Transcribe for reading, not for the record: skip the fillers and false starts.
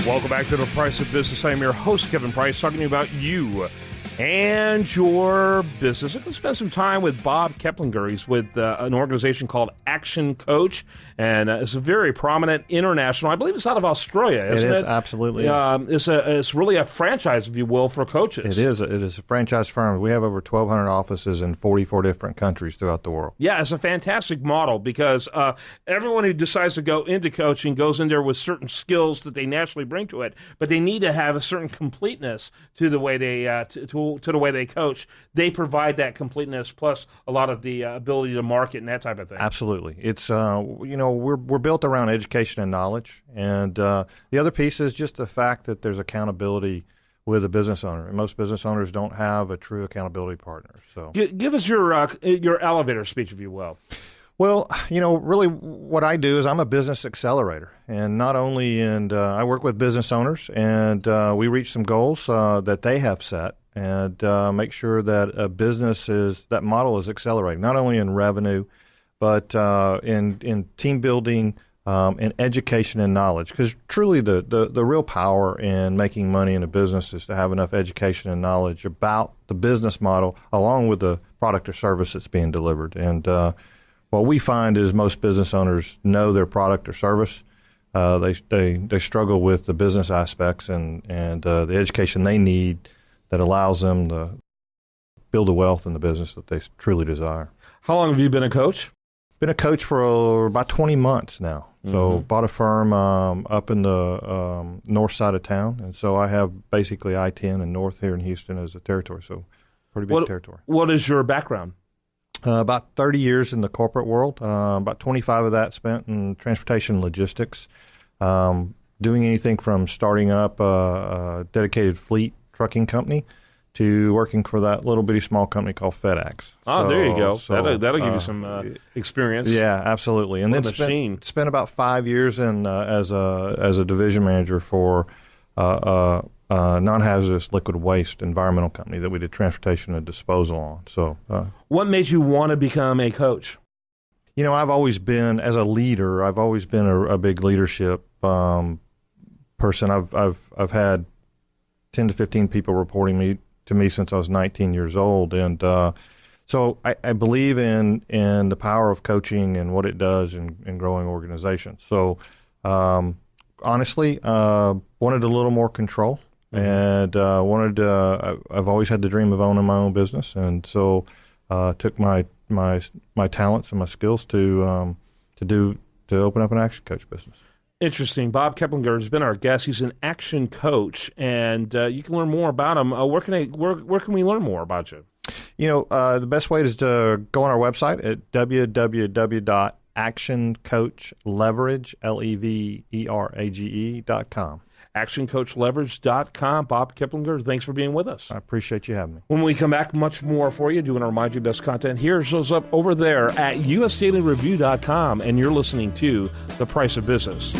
Welcome back to The Price of Business. I am your host, Kevin Price, talking to you about you and your business. I'm going to spend some time with Bob Keplinger. He's with an organization called Action Coach, and it's a very prominent international. I believe it's out of Australia, isn't it? It is, absolutely. It's really a franchise, if you will, for coaches. It is a franchise firm. We have over 1,200 offices in 44 different countries throughout the world. Yeah, it's a fantastic model because everyone who decides to go into coaching goes in there with certain skills that they naturally bring to it, but they need to have a certain completeness to the way they to the way they coach. They provide that completeness plus a lot of the ability to market and that type of thing. Absolutely. It's we're built around education and knowledge, and the other piece is just the fact that there's accountability with a business owner, and most business owners don't have a true accountability partner. So, give us your elevator speech, if you will. Well, really what I do is I'm a business accelerator, and not only I work with business owners, and we reach some goals that they have set, and make sure that that model is accelerating, not only in revenue, but in team building, in education and knowledge. Because truly the real power in making money in a business is to have enough education and knowledge about the business model along with the product or service that's being delivered. And what we find is most business owners know their product or service. They struggle with the business aspects and the education they need that allows them to build the wealth in the business that they truly desire. How long have you been a coach? Been a coach for about 20 months now. So bought a firm up in the north side of town, and so I have basically I-10 and north here in Houston as a territory, so pretty big territory. What is your background? About 30 years in the corporate world, about 25 of that spent in transportation and logistics, doing anything from starting up a dedicated fleet trucking company to working for that little bitty small company called FedEx. Oh, there you go. That'll give you some experience. Yeah, absolutely. And then spent about 5 years as a division manager for non-hazardous liquid waste environmental company that we did transportation and disposal on. So, what made you want to become a coach? I've always been, as a leader, I've always been a big leadership person. I've had 10 to 15 people reporting to me since I was 19 years old, and so I believe in the power of coaching and what it does in growing organizations. So, honestly, wanted a little more control. And I've always had the dream of owning my own business, and so took my talents and my skills to open up an Action Coach business. Interesting. Bob Keplinger has been our guest. He's an Action Coach, and you can learn more about him. Where can we learn more about you? The best way is to go on our website at www.actioncoachleverage.com. ActionCoachLeverage.com. Bob Keplinger, thanks for being with us. I appreciate you having me. When we come back, much more for you. Do want to remind you best content here shows up over there at usdailyreview.com, and you're listening to The Price of Business.